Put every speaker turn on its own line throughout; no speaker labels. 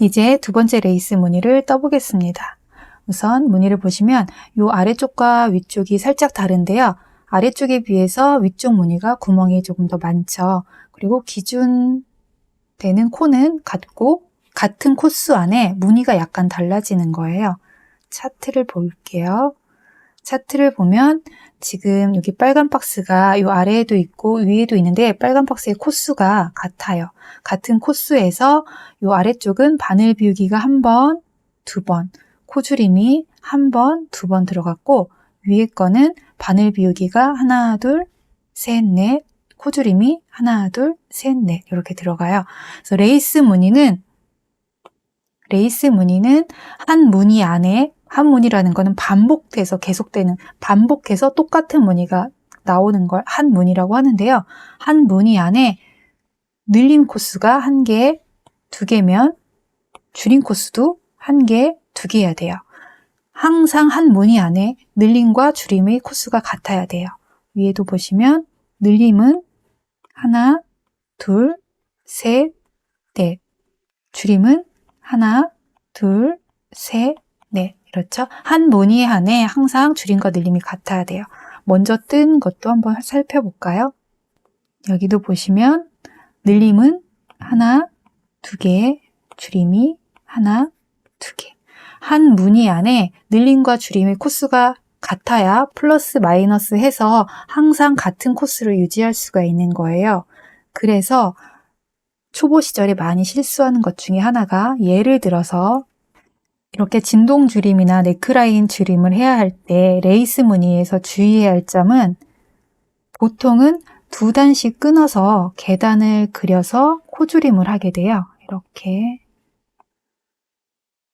이제 두 번째 레이스 무늬를 떠보겠습니다. 우선 무늬를 보시면 이 아래쪽과 위쪽이 살짝 다른데요. 아래쪽에 비해서 위쪽 무늬가 구멍이 조금 더 많죠. 그리고 기준 되는 코는 같고 같은 코수 안에 무늬가 약간 달라지는 거예요. 차트를 볼게요. 차트를 보면 지금 여기 빨간 박스가 이 아래에도 있고 위에도 있는데 빨간 박스의 코수가 같아요. 같은 코수에서 이 아래쪽은 바늘 비우기가 한 번, 두 번, 코줄임이 한 번, 두 번 들어갔고 위에 거는 바늘 비우기가 하나, 둘, 셋, 넷, 코줄임이 하나, 둘, 셋, 넷 이렇게 들어가요. 그래서 레이스 무늬는 한 무늬 안에 한 무늬라는 거는 반복돼서 계속되는 반복해서 똑같은 무늬가 나오는 걸 한 무늬라고 하는데요. 한 무늬 안에 늘림 코수가 한 개, 두 개면 줄임 코수도 한 개, 두 개여야 돼요. 항상 한 무늬 안에 늘림과 줄임의 코수가 같아야 돼요. 위에도 보시면 늘림은 하나, 둘, 셋, 넷. 줄임은 하나, 둘, 셋, 넷. 이렇죠? 한 무늬 안에 항상 줄임과 늘림이 같아야 돼요. 먼저 뜬 것도 한번 살펴볼까요? 여기도 보시면 늘림은 하나, 두 개, 줄임이 하나, 두 개. 한 무늬 안에 늘림과 줄임의 코수가 같아야 플러스 마이너스 해서 항상 같은 코수를 유지할 수가 있는 거예요. 그래서 초보 시절에 많이 실수하는 것 중에 하나가 예를 들어서 이렇게 진동 줄임이나 네크라인 줄임을 해야 할 때 레이스 무늬에서 주의해야 할 점은 보통은 두 단씩 끊어서 계단을 그려서 코줄임을 하게 돼요. 이렇게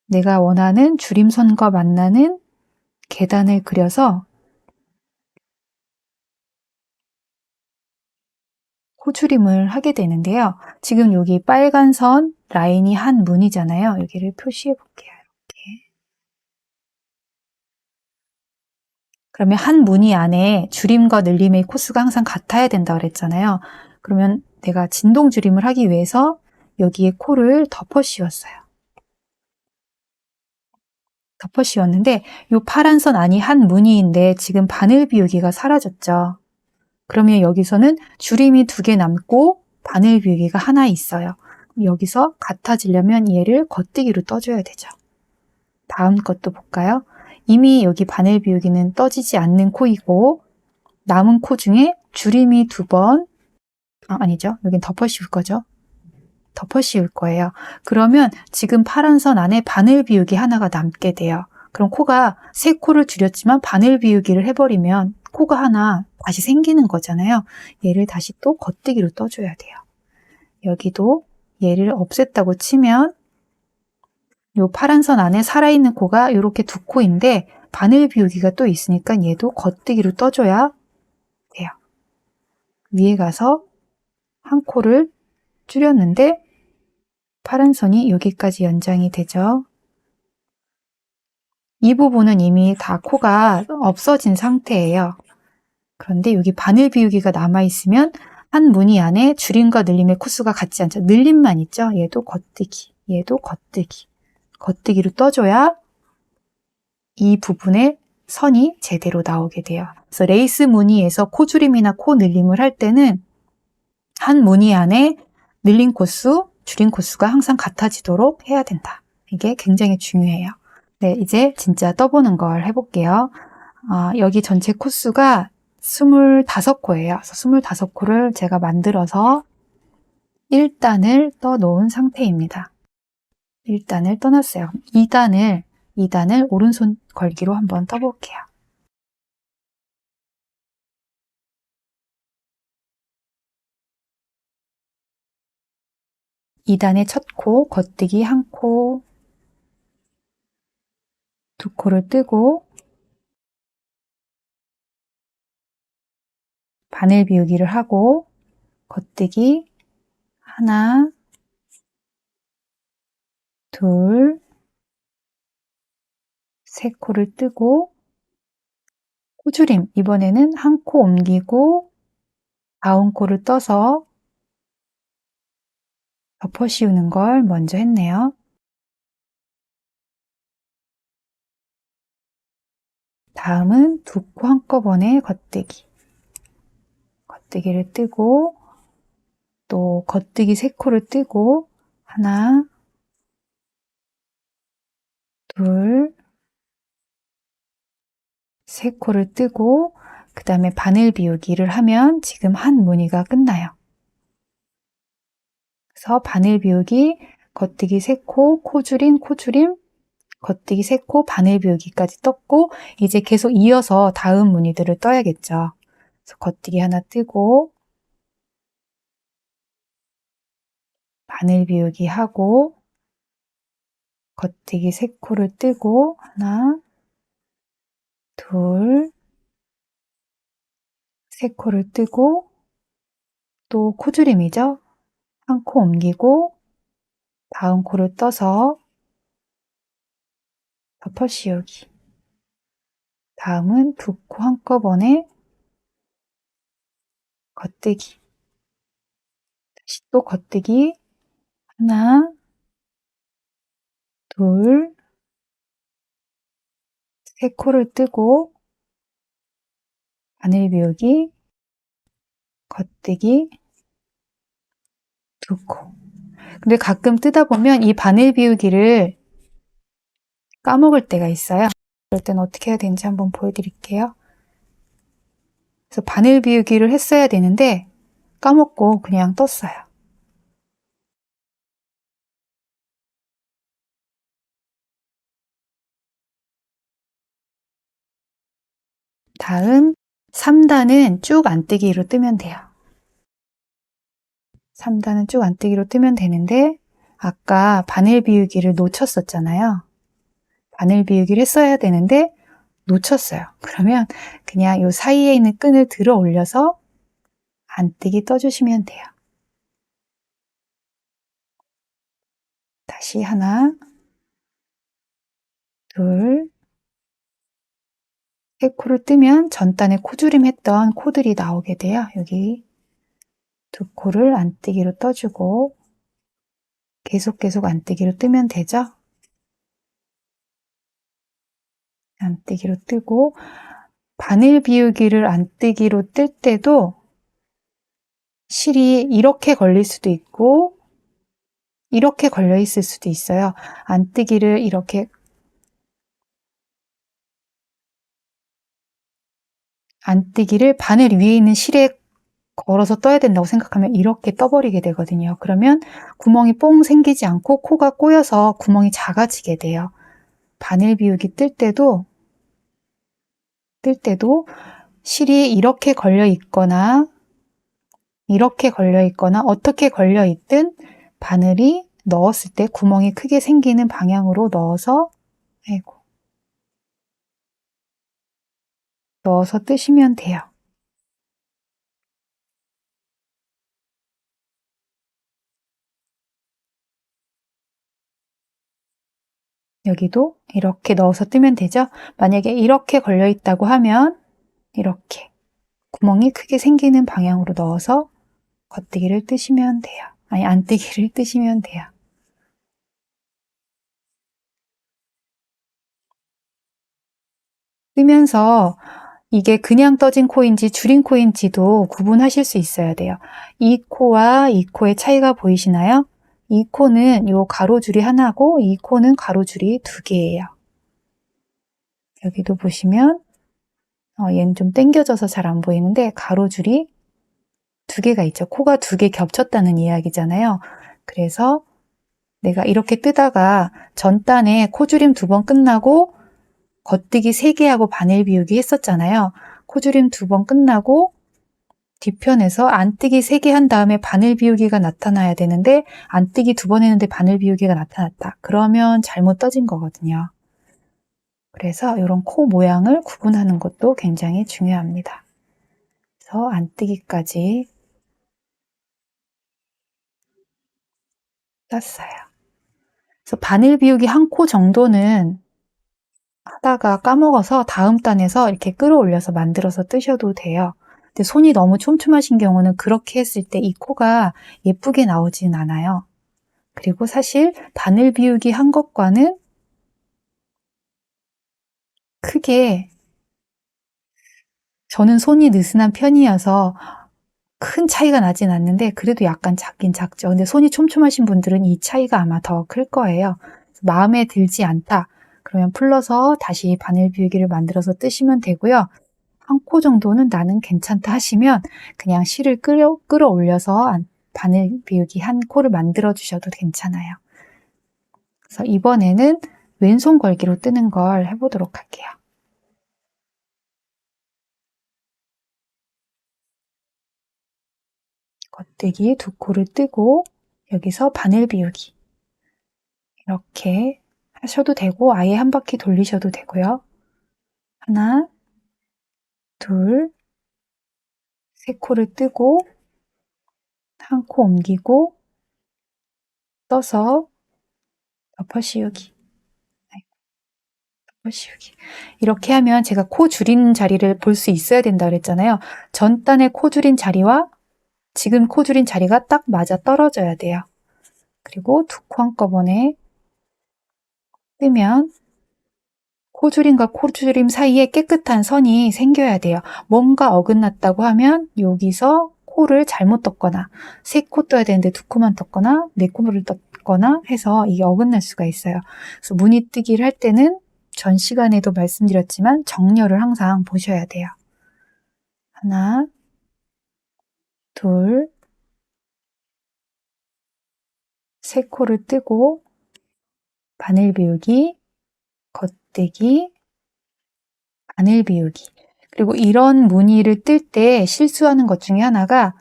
내가 원하는 줄임선과 만나는 계단을 그려서 코줄임을 하게 되는데요. 지금 여기 빨간 선 라인이 한 무늬잖아요. 여기를 표시해 볼게요. 이렇게. 그러면 한 무늬 안에 줄임과 늘림의 코수가 항상 같아야 된다고 그랬잖아요. 그러면 내가 진동 줄임을 하기 위해서 여기에 코를 덮어 씌웠어요. 덮어 씌웠는데 이 파란 선 안이 한 무늬인데 지금 바늘 비우기가 사라졌죠. 그러면 여기서는 줄임이 두 개 남고 바늘 비우기가 하나 있어요. 여기서 같아지려면 얘를 겉뜨기로 떠줘야 되죠. 다음 것도 볼까요? 이미 여기 바늘 비우기는 떠지지 않는 코이고 남은 코 중에 줄임이 두 번, 아니죠. 여긴 덮어 씌울 거죠. 덮어 씌울 거예요. 그러면 지금 파란 선 안에 바늘 비우기 하나가 남게 돼요. 그럼 코가 세 코를 줄였지만 바늘 비우기를 해버리면 코가 하나 다시 생기는 거잖아요. 얘를 다시 또 겉뜨기로 떠줘야 돼요. 여기도 얘를 없앴다고 치면 요 파란 선 안에 살아있는 코가 이렇게 두 코인데 바늘 비우기가 또 있으니까 얘도 겉뜨기로 떠줘야 돼요. 위에 가서 한 코를 줄였는데 파란 선이 여기까지 연장이 되죠. 이 부분은 이미 다 코가 없어진 상태예요. 그런데 여기 바늘 비우기가 남아있으면 한 무늬 안에 줄임과 늘림의 코수가 같지 않죠. 늘림만 있죠. 얘도 겉뜨기, 얘도 겉뜨기. 겉뜨기로 떠줘야 이 부분에 선이 제대로 나오게 돼요. 그래서 레이스 무늬에서 코줄임이나 코 늘림을 할 때는 한 무늬 안에 늘림 코수, 줄임 코수가 항상 같아지도록 해야 된다. 이게 굉장히 중요해요. 네, 이제 진짜 떠보는 걸 해볼게요. 여기 전체 코수가 25코예요. 그래서 25코를 제가 만들어서 1단을 떠놓은 상태입니다. 1단을 떠났어요. 2단을 오른손 걸기로 한번 떠볼게요. (2단의) 첫 코, 겉뜨기 한 코, 두 코를 뜨고 바늘 비우기를 하고 겉뜨기 하나, 둘, 세 코를 뜨고 코줄임, 이번에는 한 코 옮기고 다음 코를 떠서 덮어 씌우는 걸 먼저 했네요. 다음은 두 코 한꺼번에 겉뜨기. 겉뜨기를 뜨고 또 겉뜨기 3코를 뜨고 하나, 둘, 3코를 뜨고 그 다음에 바늘 비우기를 하면 지금 한 무늬가 끝나요. 그래서 바늘 비우기, 겉뜨기 3코, 코줄임, 코줄임, 겉뜨기 3코, 바늘 비우기까지 떴고 이제 계속 이어서 다음 무늬들을 떠야겠죠. 그래서 겉뜨기 하나 뜨고 바늘 비우기 하고 겉뜨기 3코를 뜨고 하나, 둘, 3코를 뜨고 또 코줄임이죠. 한 코 옮기고 다음 코를 떠서 덮어 씌우기. 다음은 두 코 한꺼번에 겉뜨기. 다시 또 겉뜨기 하나, 둘, 3코를 뜨고 바늘 비우기, 겉뜨기, 2코. 근데 가끔 뜨다 보면 이 바늘 비우기를 까먹을 때가 있어요. 그럴 때는 어떻게 해야 되는지 한번 보여드릴게요. 그래서 바늘 비우기를 했어야 되는데 까먹고 그냥 떴어요. 다음 3단은 쭉 안뜨기로 뜨면 돼요. 3단은 쭉 안뜨기로 뜨면 되는데 아까 바늘 비우기를 놓쳤었잖아요. 바늘 비우기를 했어야 되는데 놓쳤어요. 그러면 그냥 이 사이에 있는 끈을 들어 올려서 안뜨기 떠주시면 돼요. 다시 하나, 둘, 3코를 뜨면 전단에 코줄임 했던 코들이 나오게 돼요. 여기 2코를 안뜨기로 떠주고 계속 안뜨기로 뜨면 되죠. 안뜨기로 뜨고 바늘 비우기를 안뜨기로 뜰 때도 실이 이렇게 걸릴 수도 있고 이렇게 걸려 있을 수도 있어요. 안뜨기를 이렇게 안뜨기를 바늘 위에 있는 실에 걸어서 떠야 된다고 생각하면 이렇게 떠버리게 되거든요. 그러면 구멍이 뽕 생기지 않고 코가 꼬여서 구멍이 작아지게 돼요. 바늘 비우기 뜰 때도 실이 이렇게 걸려 있거나 이렇게 걸려 있거나 어떻게 걸려 있든 바늘이 넣었을 때 구멍이 크게 생기는 방향으로 넣어서 뜨시면 돼요. 여기도 이렇게 넣어서 뜨면 되죠. 만약에 이렇게 걸려 있다고 하면 이렇게 구멍이 크게 생기는 방향으로 넣어서 겉뜨기를 뜨시면 돼요. 아니, 안뜨기를 뜨시면 돼요. 뜨면서 이게 그냥 떠진 코인지 줄인 코인지도 구분하실 수 있어야 돼요. 이 코와 이 코의 차이가 보이시나요? 이 코는 요 가로줄이 하나고 이 코는 가로줄이 2개예요. 여기도 보시면 얘는 좀 당겨져서 잘 안 보이는데 가로줄이 2개가 있죠. 코가 2개 겹쳤다는 이야기잖아요. 그래서 내가 이렇게 뜨다가 전단에 코줄임 2번 끝나고 겉뜨기 3개 하고 바늘 비우기 했었잖아요. 코줄임 2번 끝나고 뒤편에서 안뜨기 3개 한 다음에 바늘 비우기가 나타나야 되는데 안뜨기 2번 했는데 바늘 비우기가 나타났다. 그러면 잘못 떠진 거거든요. 그래서 이런 코 모양을 구분하는 것도 굉장히 중요합니다. 그래서 안뜨기까지 땄어요. 그래서 바늘 비우기 한 코 정도는 하다가 까먹어서 다음 단에서 이렇게 끌어올려서 만들어서 뜨셔도 돼요. 근데 손이 너무 촘촘하신 경우는 그렇게 했을 때 이 코가 예쁘게 나오진 않아요. 그리고 사실 바늘 비우기 한 것과는 크게 저는 손이 느슨한 편이어서 큰 차이가 나진 않는데 그래도 약간 작긴 작죠. 근데 손이 촘촘하신 분들은 이 차이가 아마 더 클 거예요. 마음에 들지 않다. 그러면 풀러서 다시 바늘 비우기를 만들어서 뜨시면 되고요. 한 코 정도는 나는 괜찮다 하시면 그냥 실을 끌어올려서 바늘 비우기 한 코를 만들어 주셔도 괜찮아요. 그래서 이번에는 왼손 걸기로 뜨는 걸 해보도록 할게요. 겉뜨기 두 코를 뜨고 여기서 바늘 비우기 이렇게 하셔도 되고 아예 한 바퀴 돌리셔도 되고요. 하나, 둘, 세 코를 뜨고 한 코 옮기고 떠서 덮어 씌우기. 덮어 씌우기. 이렇게 하면 제가 코 줄인 자리를 볼 수 있어야 된다 그랬잖아요. 전단의 코 줄인 자리와 지금 코 줄인 자리가 딱 맞아 떨어져야 돼요. 그리고 두 코 한꺼번에 뜨면 코줄임과 코줄임 사이에 깨끗한 선이 생겨야 돼요. 뭔가 어긋났다고 하면 여기서 코를 잘못 떴거나 세 코 떠야 되는데 두 코만 떴거나 네 코를 떴거나 해서 이게 어긋날 수가 있어요. 그래서 무늬 뜨기를 할 때는 전 시간에도 말씀드렸지만 정렬을 항상 보셔야 돼요. 하나, 둘, 세 코를 뜨고 바늘 비우기, 겉뜨기, 바늘 비우기. 그리고 이런 무늬를 뜰 때 실수하는 것 중에 하나가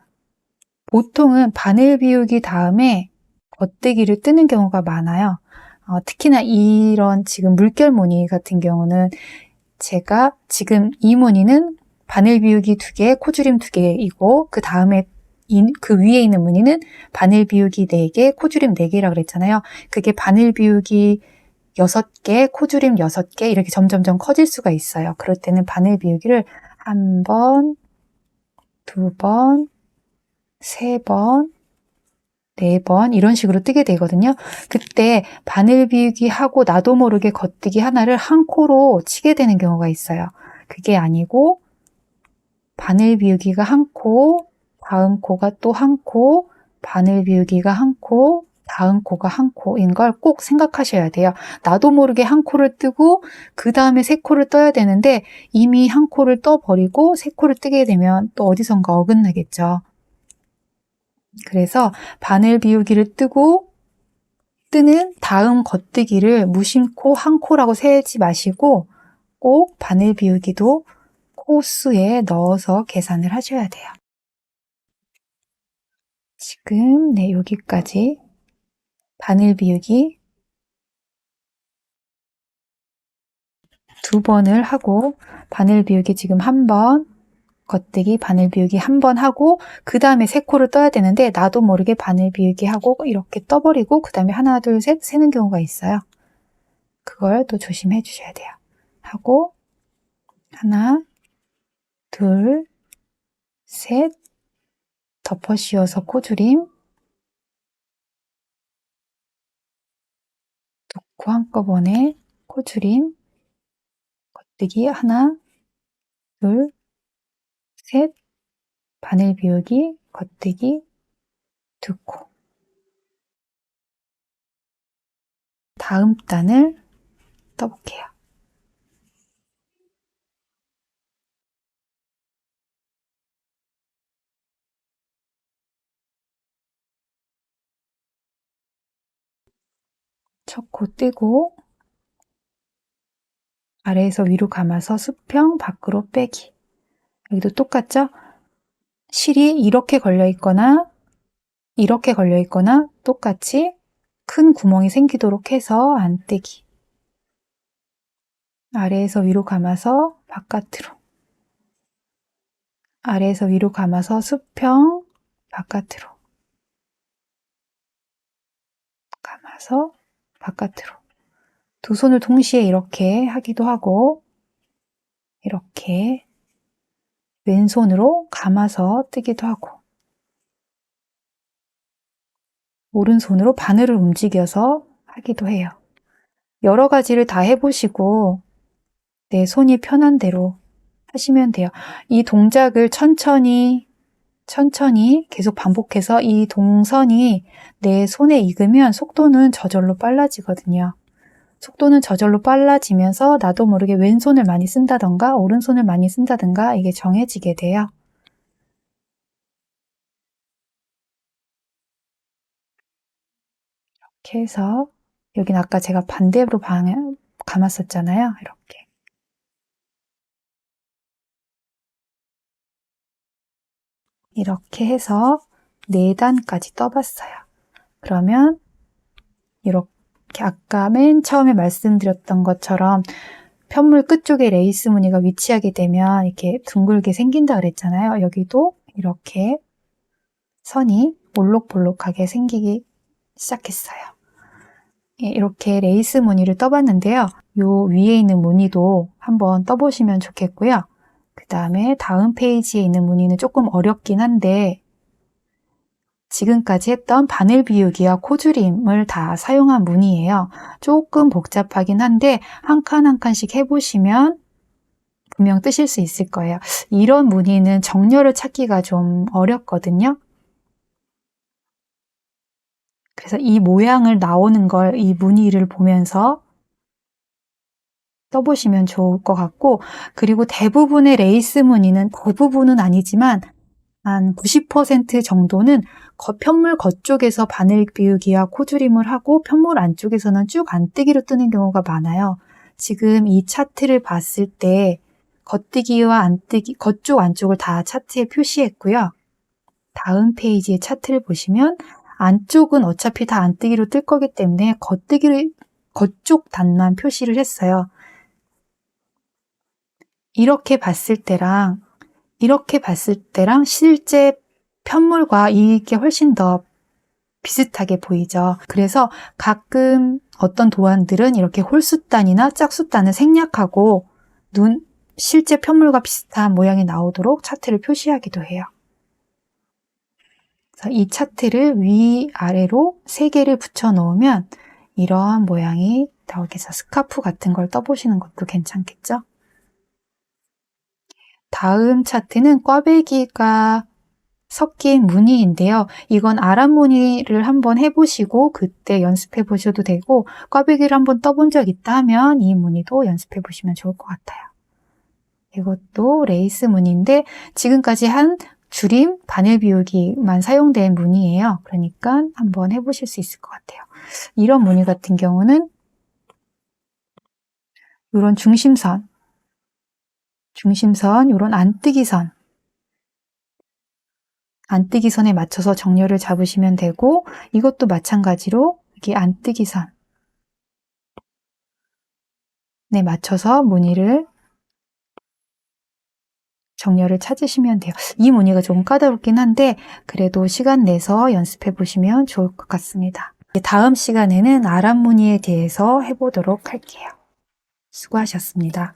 보통은 바늘 비우기 다음에 겉뜨기를 뜨는 경우가 많아요. 특히나 이런 지금 물결 무늬 같은 경우는 제가 지금 이 무늬는 바늘 비우기 2개, 코줄임 2개이고 그 다음에 그 위에 있는 무늬는 바늘 비우기 4개, 코줄임 4개라고 그랬잖아요. 그게 바늘 비우기 6개, 코줄임 6개 이렇게 점점점 커질 수가 있어요. 그럴 때는 바늘 비우기를 한 번, 두 번, 세 번, 네 번 이런 식으로 뜨게 되거든요. 그때 바늘 비우기 하고 나도 모르게 겉뜨기 하나를 한 코로 치게 되는 경우가 있어요. 그게 아니고 바늘 비우기가 한 코, 다음 코가 또 한 코, 바늘 비우기가 한 코, 다음 코가 한 코인 걸 꼭 생각하셔야 돼요. 나도 모르게 한 코를 뜨고 그 다음에 세 코를 떠야 되는데 이미 한 코를 떠버리고 세 코를 뜨게 되면 또 어디선가 어긋나겠죠. 그래서 바늘 비우기를 뜨고 뜨는 다음 겉뜨기를 무심코 한 코라고 세지 마시고 꼭 바늘 비우기도 코수에 넣어서 계산을 하셔야 돼요. 지금 여기까지 바늘 비우기 2번을 하고 바늘 비우기 지금 1번, 겉뜨기 바늘 비우기 1번 하고 그 다음에 세 코를 떠야 되는데 나도 모르게 바늘 비우기 하고 이렇게 떠버리고 그 다음에 하나, 둘, 셋 세는 경우가 있어요. 그걸 또 조심해 주셔야 돼요. 하고 하나, 둘, 셋 덮어 씌워서 코줄임 두 코 한꺼번에 코줄임 겉뜨기 하나, 둘, 셋 바늘 비우기 겉뜨기 두 코. 다음 단을 떠볼게요. 첫 코 뜨고 아래에서 위로 감아서 수평 밖으로 빼기. 여기도 똑같죠? 실이 이렇게 걸려 있거나 이렇게 걸려 있거나 똑같이 큰 구멍이 생기도록 해서 안 떼기. 아래에서 위로 감아서 바깥으로. 아래에서 위로 감아서 수평 바깥으로. 감아서 바깥으로. 두 손을 동시에 이렇게 하기도 하고 이렇게 왼손으로 감아서 뜨기도 하고 오른손으로 바늘을 움직여서 하기도 해요. 여러 가지를 다 해보시고 내 손이 편한 대로 하시면 돼요. 이 동작을 천천히 계속 반복해서 이 동선이 내 손에 익으면 속도는 저절로 빨라지거든요. 속도는 저절로 빨라지면서 나도 모르게 왼손을 많이 쓴다던가 오른손을 많이 쓴다던가 이게 정해지게 돼요. 이렇게 해서 여긴 아까 제가 반대로 감았었잖아요. 이렇게 해서 4단까지 떠봤어요. 그러면 이렇게 아까 맨 처음에 말씀드렸던 것처럼 편물 끝쪽에 레이스 무늬가 위치하게 되면 이렇게 둥글게 생긴다 그랬잖아요. 여기도 이렇게 선이 볼록볼록하게 생기기 시작했어요. 이렇게 레이스 무늬를 떠봤는데요. 요 위에 있는 무늬도 한번 떠보시면 좋겠고요. 그 다음에 다음 페이지에 있는 무늬는 조금 어렵긴 한데 지금까지 했던 바늘 비우기와 코줄임을 다 사용한 무늬예요. 조금 복잡하긴 한데 한 칸 한 칸씩 해보시면 분명 뜨실 수 있을 거예요. 이런 무늬는 정렬을 찾기가 좀 어렵거든요. 그래서 이 모양을 나오는 걸 이 무늬를 보면서 떠보시면 좋을 것 같고, 그리고 대부분의 레이스 무늬는 대부분은 아니지만 한 90% 정도는 편물 겉쪽에서 바늘 비우기와 코줄임을 하고 편물 안쪽에서는 쭉 안뜨기로 뜨는 경우가 많아요. 지금 이 차트를 봤을 때 겉뜨기와 안뜨기, 겉쪽 안쪽을 다 차트에 표시했고요. 다음 페이지의 차트를 보시면 안쪽은 어차피 다 안뜨기로 뜰 거기 때문에 겉쪽 단만 표시를 했어요. 이렇게 봤을 때랑 실제 편물과 이게 훨씬 더 비슷하게 보이죠. 그래서 가끔 어떤 도안들은 이렇게 홀숫단이나 짝숫단을 생략하고 실제 편물과 비슷한 모양이 나오도록 차트를 표시하기도 해요. 그래서 이 차트를 위아래로 3개를 붙여 놓으면 이러한 모양이 나오게 해서 스카프 같은 걸 떠보시는 것도 괜찮겠죠? 다음 차트는 꽈배기가 섞인 무늬인데요. 이건 아랍 무늬를 한번 해보시고 그때 연습해 보셔도 되고 꽈배기를 한번 떠본 적 있다 하면 이 무늬도 연습해 보시면 좋을 것 같아요. 이것도 레이스 무늬인데 지금까지 한 줄임, 바늘 비우기만 사용된 무늬예요. 그러니까 한번 해보실 수 있을 것 같아요. 이런 무늬 같은 경우는 이런 중심선, 이런 안뜨기선에 맞춰서 정렬을 잡으시면 되고 이것도 마찬가지로 이게 안뜨기선에 맞춰서 무늬를 정렬을 찾으시면 돼요. 이 무늬가 좀 까다롭긴 한데 그래도 시간 내서 연습해 보시면 좋을 것 같습니다. 다음 시간에는 아랍 무늬에 대해서 해보도록 할게요. 수고하셨습니다.